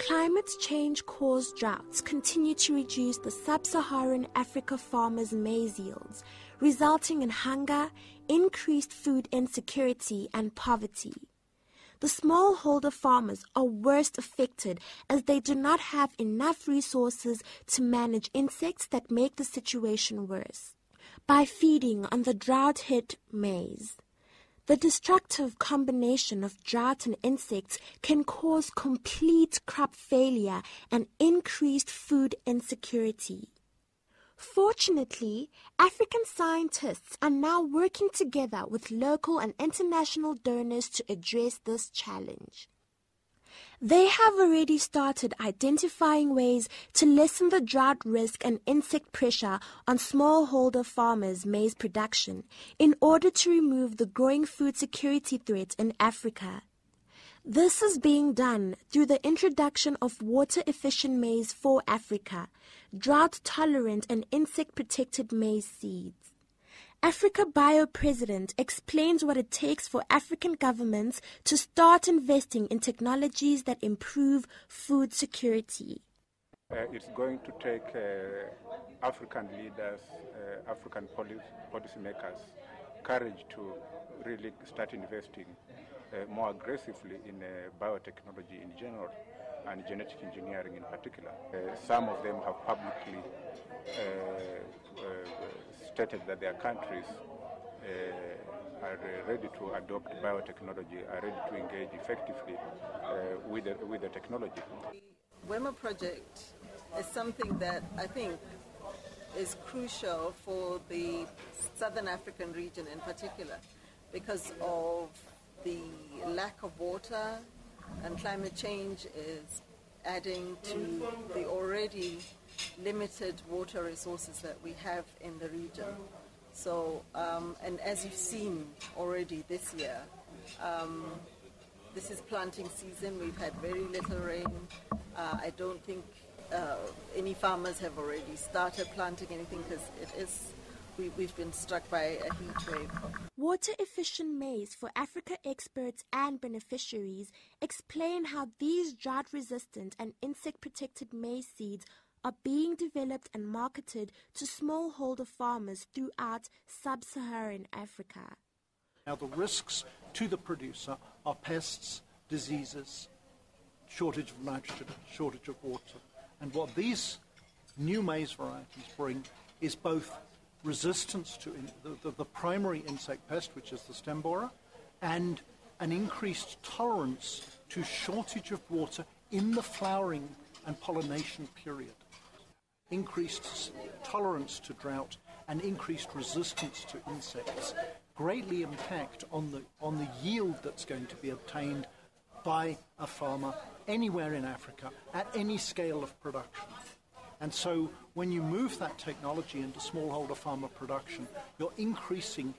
climate change-caused droughts continue to reduce the sub-Saharan Africa farmers' maize yields, resulting in hunger, increased food insecurity, and poverty. The smallholder farmers are worst affected as they do not have enough resources to manage insects that make the situation worse. By feeding on the drought-hit maize, the destructive combination of drought and insects can cause complete crop failure and increased food insecurity. Fortunately, African scientists are now working together with local and international donors to address this challenge. They have already started identifying ways to lessen the drought risk and insect pressure on smallholder farmers' maize production in order to remove the growing food security threat in Africa. This is being done through the introduction of water-efficient maize for Africa, drought-tolerant and insect-protected maize seeds. AfricaBio President explains what it takes for African governments to start investing in technologies that improve food security. It's going to take African leaders, African policymakers, courage to really start investing more aggressively in biotechnology in general and genetic engineering in particular. Some of them have publicly stated that their countries are ready to adopt biotechnology, are ready to engage effectively with the technology. The WEMA project is something that I think is crucial for the Southern African region in particular because of the lack of water, and climate change is adding to the already limited water resources that we have in the region. So, and as you've seen already this year, this is planting season. We've had very little rain. I don't think any farmers have already started planting anything because we've been struck by a heat wave. Water-efficient maize for Africa experts and beneficiaries explain how these drought-resistant and insect-protected maize seeds are being developed and marketed to smallholder farmers throughout sub-Saharan Africa. Now the risks to the producer are pests, diseases, shortage of nitrogen, shortage of water. And what these new maize varieties bring is both resistance to the primary insect pest, which is the stem borer, and an increased tolerance to shortage of water in the flowering and pollination period. Increased tolerance to drought and increased resistance to insects greatly impact on the yield that's going to be obtained by a farmer anywhere in Africa at any scale of production. And so when you move that technology into smallholder farmer production, you're increasing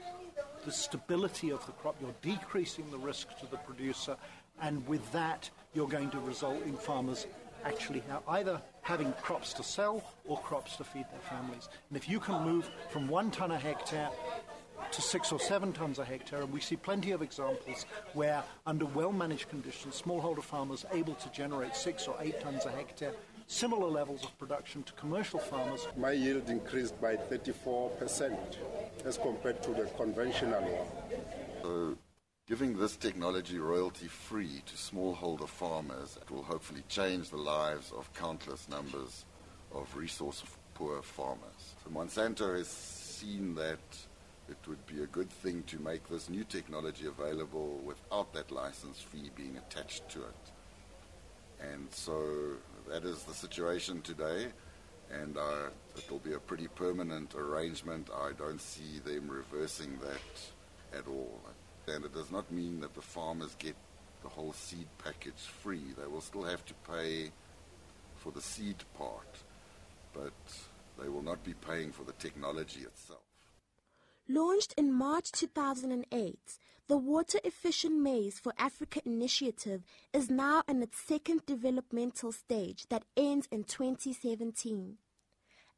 the stability of the crop, you're decreasing the risk to the producer, and with that you're going to result in farmers actually either having crops to sell or crops to feed their families. And if you can move from 1 ton a hectare to 6 or 7 tons a hectare, and we see plenty of examples where under well-managed conditions smallholder farmers are able to generate 6 or 8 tons a hectare, similar levels of production to commercial farmers. My yield increased by 34% as compared to the conventional one. So giving this technology royalty-free to smallholder farmers will hopefully change the lives of countless numbers of resource-poor farmers. So Monsanto has seen that it would be a good thing to make this new technology available without that license fee being attached to it. And so that is the situation today, and it will be a pretty permanent arrangement. I don't see them reversing that at all. And it does not mean that the farmers get the whole seed package free. They will still have to pay for the seed part, but they will not be paying for the technology itself. Launched in March 2008, the Water Efficient Maize for Africa initiative is now in its second developmental stage that ends in 2017.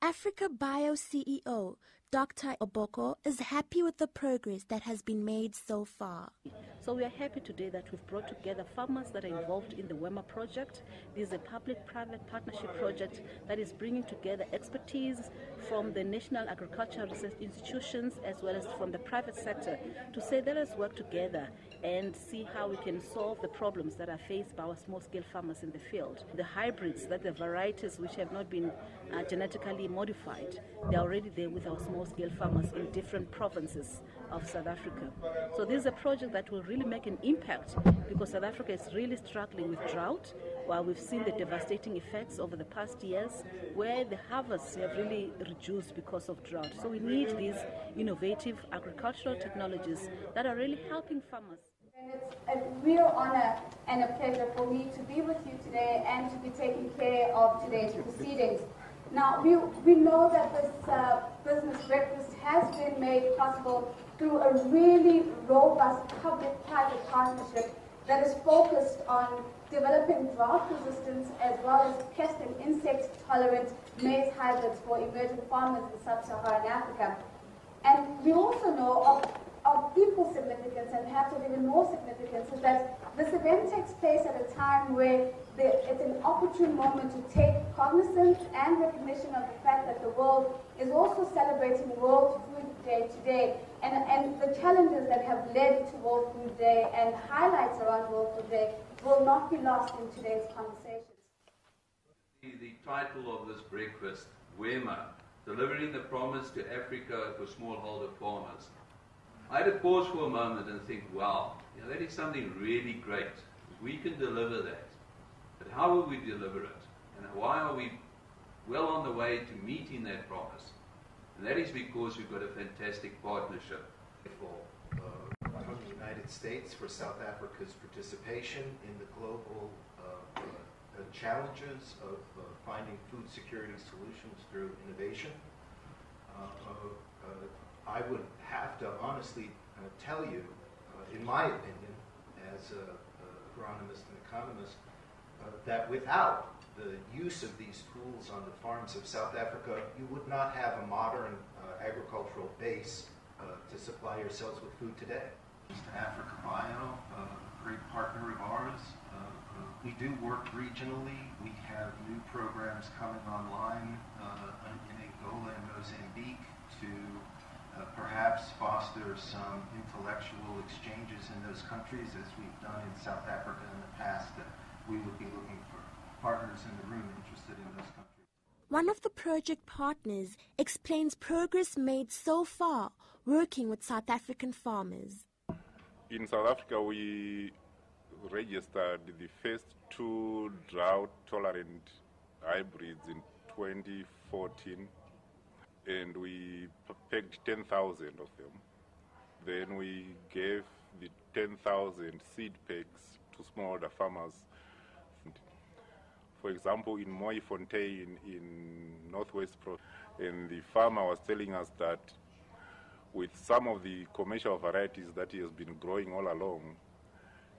AfricaBio CEO Dr. Oboko is happy with the progress that has been made so far. So we are happy today that we've brought together farmers that are involved in the WEMA project. This is a public-private partnership project that is bringing together expertise from the national agricultural research institutions as well as from the private sector to say, let us work together and see how we can solve the problems that are faced by our small-scale farmers in the field. The hybrids, that the varieties which have not been genetically modified, they're already there with our small-scale farmers in different provinces of South Africa. So this is a project that will really make an impact because South Africa is really struggling with drought, while we've seen the devastating effects over the past years where the harvests have really reduced because of drought. So we need these innovative agricultural technologies that are really helping farmers. And it's a real honor and a pleasure for me to be with you today and to be taking care of today's proceedings. Now, we know that this business breakfast has been made possible through a really robust public-private partnership that is focused on developing drought resistance as well as pest and insect-tolerant maize hybrids for emerging farmers in sub-Saharan Africa. And we also know of equal significance, and perhaps of even more significance, is that this event takes place at a time where it's an opportune moment to take cognizance and recognition of the fact that the world is also celebrating World Food Day today, and the challenges that have led to World Food Day and highlights around World Food Day will not be lost in today's conversations. The title of this breakfast, WEMA, Delivering the Promise to Africa for Smallholder Farmers. I had to pause for a moment and think, wow, that is something really great. We can deliver that. But how will we deliver it? And why are we well on the way to meeting that promise? And that is because we've got a fantastic partnership. From the United States for South Africa's participation in the global challenges of finding food security solutions through innovation. I would have to honestly tell you, in my opinion, as an agronomist and economist, that without the use of these tools on the farms of South Africa, you would not have a modern agricultural base to supply yourselves with food today. AfricaBio, a great partner of ours. We do work regionally. We have new programs coming online in Angola and Mozambique to perhaps foster some intellectual exchanges in those countries, as we've done in South Africa in the past. That we would be looking for partners in the room interested in those countries. One of the project partners explains progress made so far working with South African farmers. In South Africa, we registered the first 2 drought-tolerant hybrids in 2014, and we pegged 10,000 of them. Then we gave the 10,000 seed pegs to smallholder farmers. For example, in Mooifontein in Northwest Province, and the farmer was telling us that with some of the commercial varieties that he has been growing all along,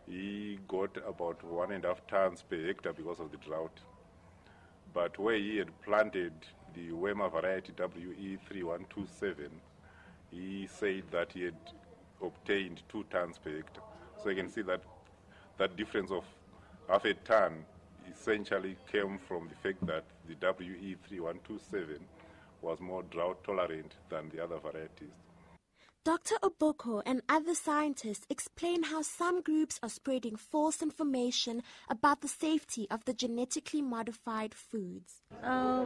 he got about 1.5 tons per hectare because of the drought. But where he had planted the WEMA variety WE3127, he said that he had obtained 2 tons per hectare. So you can see that that difference of half a ton essentially came from the fact that the WE3127 was more drought tolerant than the other varieties. Dr. Oboko and other scientists explain how some groups are spreading false information about the safety of the genetically modified foods.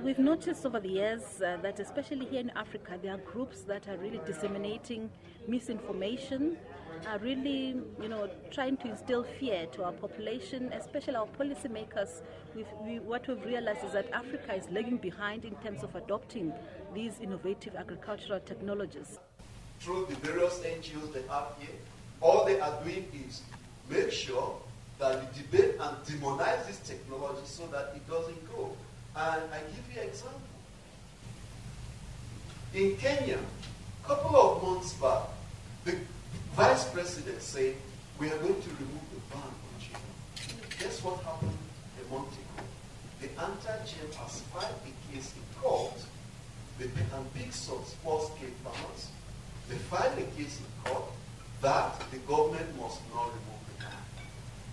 We've noticed over the years that especially here in Africa, there are groups that are really disseminating misinformation, are really, trying to instill fear to our population, especially our policymakers. What we've realized is that Africa is lagging behind in terms of adopting these innovative agricultural technologies. Through the various NGOs they have here, all they are doing is make sure that we debate and demonize this technology so that it doesn't grow. And I give you an example. In Kenya, a couple of months back, the vice president said, we are going to remove the ban on GM. Guess what happened a month ago? The anti-GM has filed a case in court They pay on big sums, small-scale farmers. They file a case in court that the government must not remove the ban.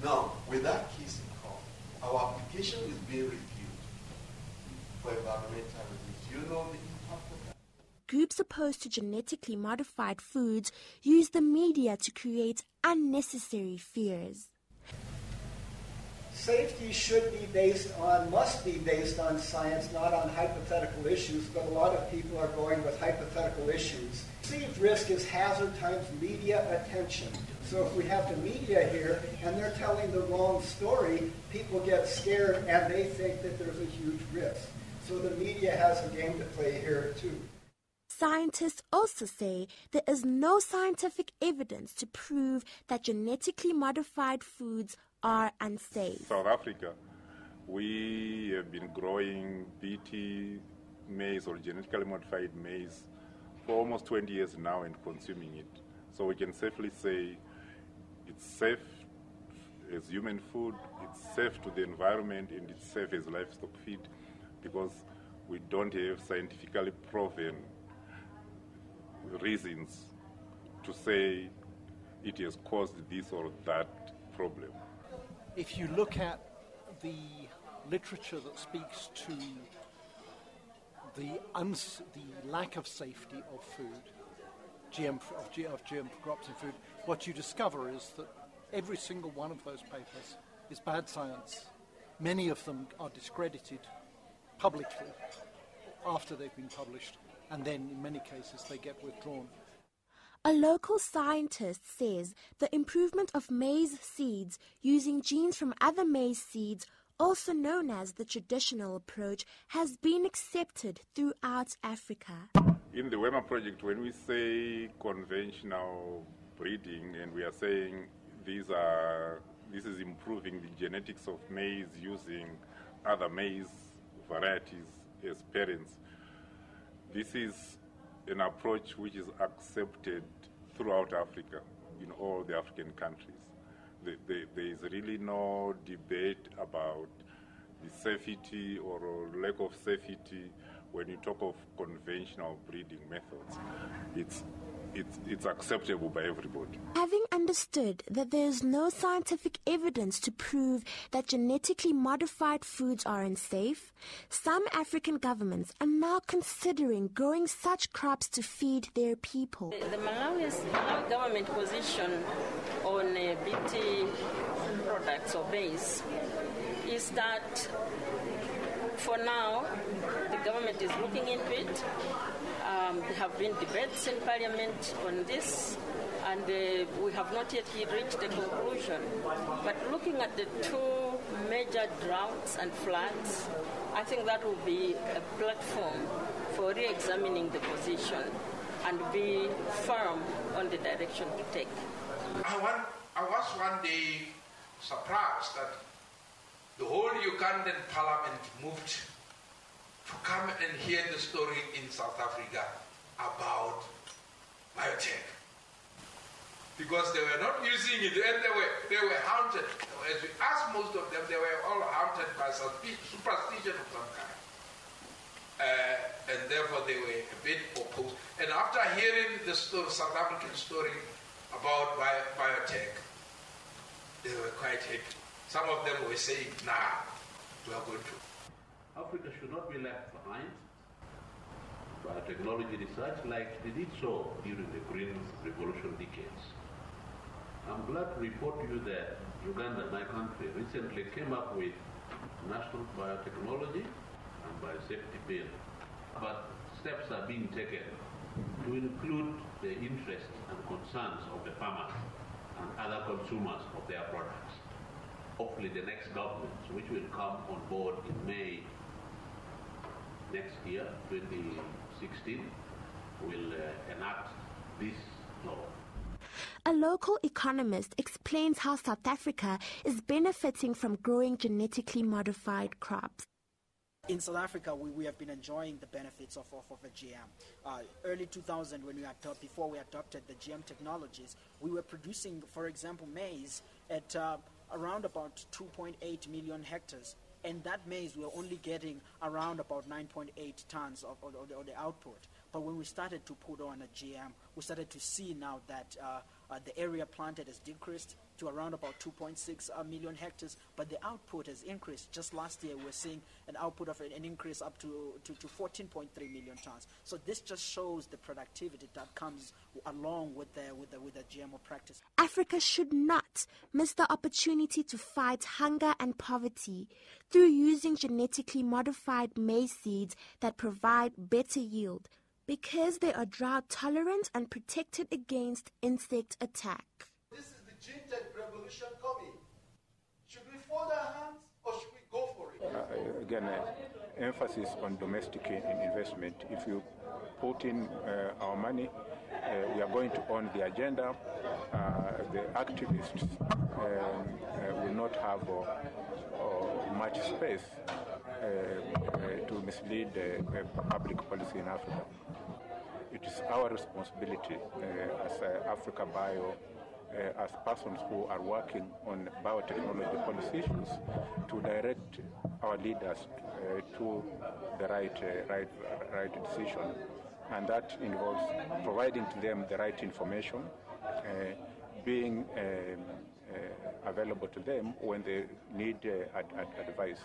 Now, with that case in court, our application is being reviewed for environmental review. Do you know the impact of that? Groups opposed to genetically modified foods use the media to create unnecessary fears. Safety must be based on science, not on hypothetical issues, but a lot of people are going with hypothetical issues. Perceived risk is hazard times media attention. So if we have the media here and they're telling the wrong story, people get scared and they think that there's a huge risk. So the media has a game to play here too. Scientists also say there is no scientific evidence to prove that genetically modified foods are unsafe. South Africa, we have been growing BT maize or genetically modified maize for almost 20 years now and consuming it. So we can safely say it's safe as human food, it's safe to the environment, and it's safe as livestock feed because we don't have scientifically proven reasons to say it has caused this or that problem. If you look at the literature that speaks to the lack of safety of food, GM crops in food, what you discover is that every single one of those papers is bad science. Many of them are discredited publicly after they've been published, and then in many cases they get withdrawn. A local scientist says the improvement of maize seeds using genes from other maize seeds, also known as the traditional approach, has been accepted throughout Africa. In the WEMA project, when we say conventional breeding and we are saying this is improving the genetics of maize using other maize varieties as parents, this is an approach which is accepted throughout Africa, in all the African countries. There is really no debate about the safety or lack of safety when you talk of conventional breeding methods. It's acceptable by everybody. Having understood that there is no scientific evidence to prove that genetically modified foods are unsafe, some African governments are now considering growing such crops to feed their people. The Malawi government position on BT products or maize is that for now the government is looking into it. There have been debates in Parliament on this, and we have not yet reached a conclusion. But looking at the two major droughts and floods, I think that will be a platform for re-examining the position and be firm on the direction to take. I was one day surprised that the whole Ugandan parliament moved to come and hear the story in South Africa about biotech. Because they were not using it and they were haunted. As we asked most of them, they were all haunted by superstition of some kind. And therefore they were a bit opposed. And after hearing the South African story about biotech, they were quite happy. Some of them were saying, nah, we are going to. Africa should not be left behind. Biotechnology research, like they did so during the Green Revolution decades. I'm glad to report to you that Uganda, my country, recently came up with National Biotechnology and Biosafety Bill. But steps are being taken to include the interests and concerns of the farmers and other consumers of their products. Hopefully the next government, which will come on board in May next year, 2016, will enact this law. A local economist explains how South Africa is benefiting from growing genetically modified crops. In South Africa, we have been enjoying the benefits of the GM. Early 2000, before we adopted the GM technologies, we were producing, for example, maize at around about 2.8 million hectares. And that maize, we were only getting around about 9.8 tons of the output. But when we started to put on a GM, we started to see now that the area planted has decreased to around about 2.6 million hectares, but the output has increased. Just last year, we're seeing an output of an increase up to 14.3 million tons. So this just shows the productivity that comes along with the GMO practice. Africa should not miss the opportunity to fight hunger and poverty through using genetically modified maize seeds that provide better yield, because they are drought tolerant and protected against insect attack. This is the gene tech revolution coming. Should we fold our hands or should we go for it? Again, emphasis on domestic investment. If you put in our money, we are going to own the agenda. The activists will not have much space to mislead public policy in Africa. It is our responsibility as AfricaBio, as persons who are working on biotechnology policy issues, to direct our leaders to the right decision, and that involves providing to them the right information, being available to them when they need advice.